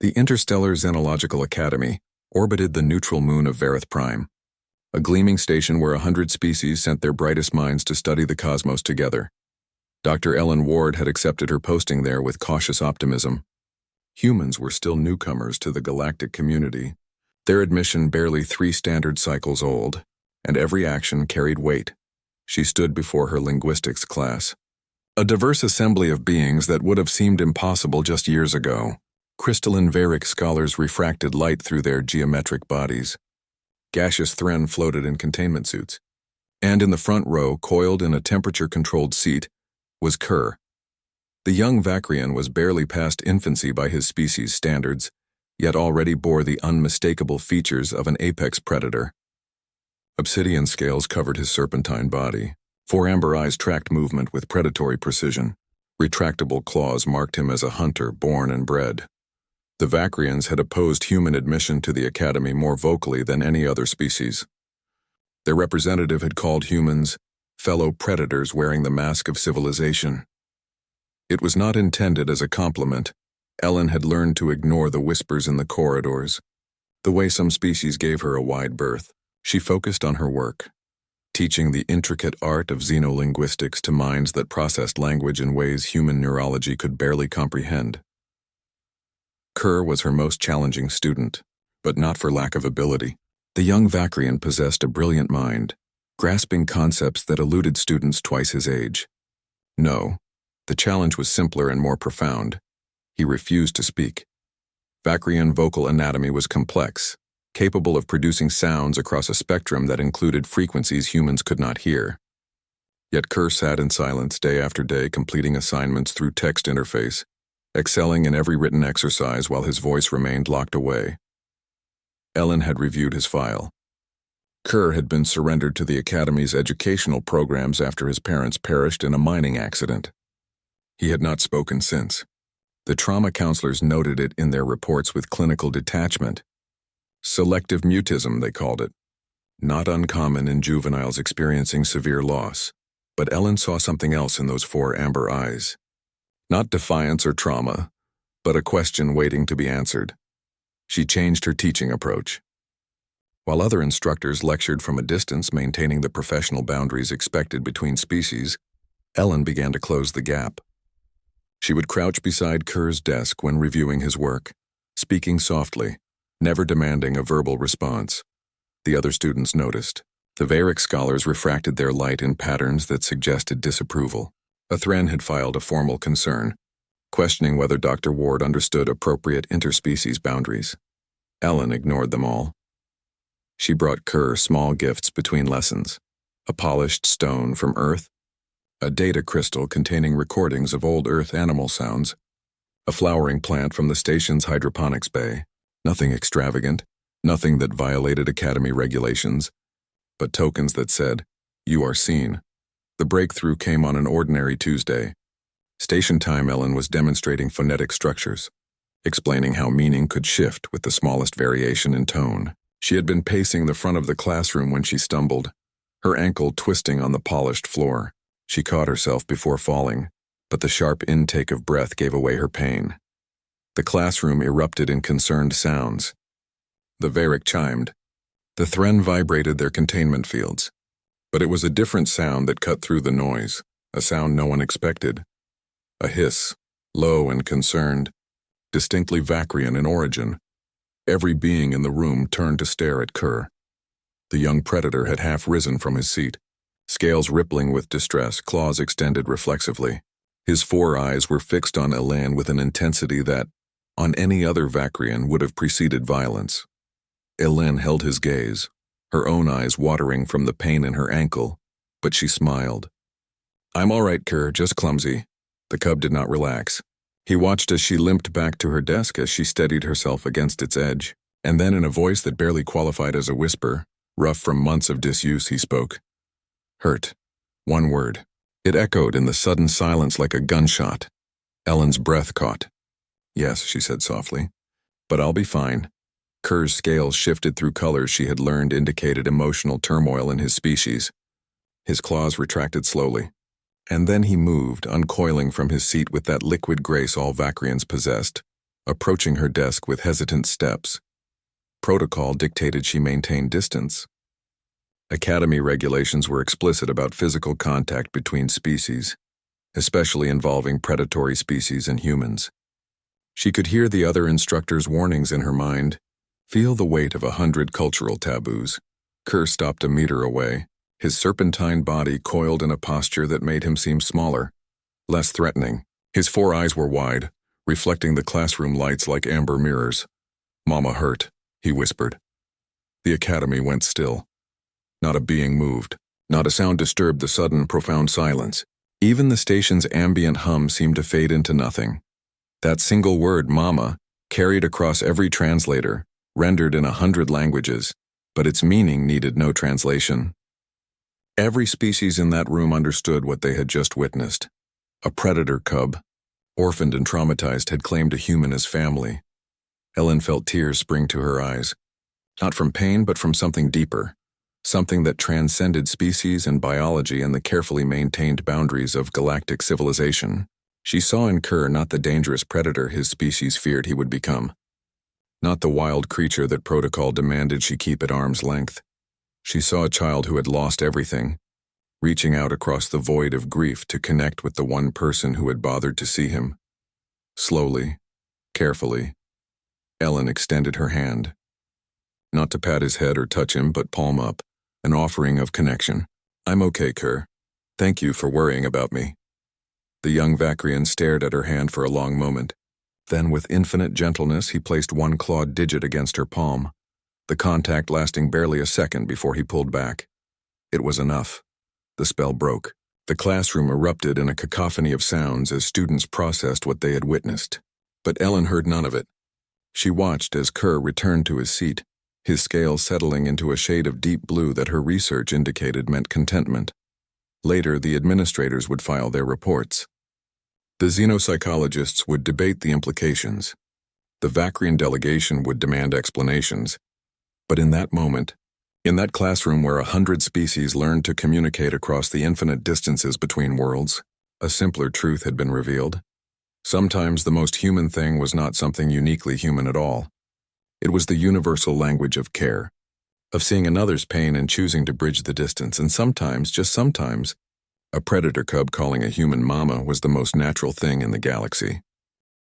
The Interstellar Xenological Academy orbited the neutral moon of Varith Prime, a gleaming station where 100 species sent their brightest minds to study the cosmos together. Dr. Ellen Ward had accepted her posting there with cautious optimism. Humans were still newcomers to the galactic community, their admission barely 3 standard cycles old, and every action carried weight. She stood before her linguistics class. A diverse assembly of beings that would have seemed impossible just years ago. Crystalline Varic scholars refracted light through their geometric bodies. Gaseous Thren floated in containment suits. And in the front row, coiled in a temperature-controlled seat, was Kerr. The young Vacrian was barely past infancy by his species' standards, yet already bore the unmistakable features of an apex predator. Obsidian scales covered his serpentine body. 4 amber eyes tracked movement with predatory precision. Retractable claws marked him as a hunter born and bred. The Vacrians had opposed human admission to the Academy more vocally than any other species. Their representative had called humans fellow predators wearing the mask of civilization. It was not intended as a compliment. Ellen had learned to ignore the whispers in the corridors. The way some species gave her a wide berth, she focused on her work, teaching the intricate art of xenolinguistics to minds that processed language in ways human neurology could barely comprehend. Kerr was her most challenging student, but not for lack of ability. The young Vacrian possessed a brilliant mind, grasping concepts that eluded students twice his age. No, the challenge was simpler and more profound. He refused to speak. Vacrian vocal anatomy was complex, capable of producing sounds across a spectrum that included frequencies humans could not hear. Yet Kerr sat in silence day after day, completing assignments through text interface, excelling in every written exercise while his voice remained locked away. Ellen had reviewed his file. Kerr had been surrendered to the Academy's educational programs after his parents perished in a mining accident. He had not spoken since. The trauma counselors noted it in their reports with clinical detachment. Selective mutism, they called it. Not uncommon in juveniles experiencing severe loss, but Ellen saw something else in those 4 amber eyes. Not defiance or trauma, but a question waiting to be answered. She changed her teaching approach. While other instructors lectured from a distance, maintaining the professional boundaries expected between species, Ellen began to close the gap. She would crouch beside Kerr's desk when reviewing his work, speaking softly, never demanding a verbal response. The other students noticed. The Varic scholars refracted their light in patterns that suggested disapproval. A Thren had filed a formal concern, questioning whether Dr. Ward understood appropriate interspecies boundaries. Ellen ignored them all. She brought Kerr small gifts between lessons: a polished stone from Earth, a data crystal containing recordings of old Earth animal sounds, a flowering plant from the station's hydroponics bay. Nothing extravagant, nothing that violated Academy regulations, but tokens that said, "You are seen." The breakthrough came on an ordinary Tuesday. Station time, Ellen was demonstrating phonetic structures, explaining how meaning could shift with the smallest variation in tone. She had been pacing the front of the classroom when she stumbled, her ankle twisting on the polished floor. She caught herself before falling, but the sharp intake of breath gave away her pain. The classroom erupted in concerned sounds. The Varic chimed. The Thren vibrated their containment fields. But it was a different sound that cut through the noise, a sound no one expected. A hiss, low and concerned, distinctly Vacrian in origin. Every being in the room turned to stare at Kerr. The young predator had half risen from his seat, scales rippling with distress, claws extended reflexively. His 4 eyes were fixed on Ellen with an intensity that, on any other Vacrian, would have preceded violence. Ellen held his gaze, her own eyes watering from the pain in her ankle, but she smiled. "I'm all right, Kerr, just clumsy." The cub did not relax. He watched as she limped back to her desk as she steadied herself against its edge, and then in a voice that barely qualified as a whisper, rough from months of disuse, he spoke. "Hurt." 1 word. It echoed in the sudden silence like a gunshot. Ellen's breath caught. "Yes," she said softly, "but I'll be fine." Kerr's scales shifted through colors she had learned indicated emotional turmoil in his species. His claws retracted slowly. And then he moved, uncoiling from his seat with that liquid grace all Vacrians possessed, approaching her desk with hesitant steps. Protocol dictated she maintain distance. Academy regulations were explicit about physical contact between species, especially involving predatory species and humans. She could hear the other instructors' warnings in her mind, feel the weight of 100 cultural taboos. Kerr stopped a meter away, his serpentine body coiled in a posture that made him seem smaller, less threatening. His 4 eyes were wide, reflecting the classroom lights like amber mirrors. "Mama hurt," he whispered. The academy went still. Not a being moved. Not a sound disturbed the sudden, profound silence. Even the station's ambient hum seemed to fade into nothing. That single word, "mama," carried across every translator, rendered in 100 languages, but its meaning needed no translation. Every species in that room understood what they had just witnessed. A predator cub, orphaned and traumatized, had claimed a human as family. Ellen felt tears spring to her eyes. Not from pain, but from something deeper. Something that transcended species and biology and the carefully maintained boundaries of galactic civilization. She saw in Kerr not the dangerous predator his species feared he would become. Not the wild creature that protocol demanded she keep at arm's length. She saw a child who had lost everything, reaching out across the void of grief to connect with the one person who had bothered to see him. Slowly, carefully, Ellen extended her hand. Not to pat his head or touch him, but palm up, an offering of connection. "I'm okay, Kerr. Thank you for worrying about me." The young Vacrian stared at her hand for a long moment. Then, with infinite gentleness, he placed one clawed digit against her palm, the contact lasting barely a second before he pulled back. It was enough. The spell broke. The classroom erupted in a cacophony of sounds as students processed what they had witnessed. But Ellen heard none of it. She watched as Kerr returned to his seat, his scales settling into a shade of deep blue that her research indicated meant contentment. Later, the administrators would file their reports. The xenopsychologists would debate the implications. The Vacrian delegation would demand explanations. But in that moment, in that classroom where 100 species learned to communicate across the infinite distances between worlds, a simpler truth had been revealed. Sometimes the most human thing was not something uniquely human at all. It was the universal language of care, of seeing another's pain and choosing to bridge the distance, and sometimes, just sometimes, a predator cub calling a human mama was the most natural thing in the galaxy.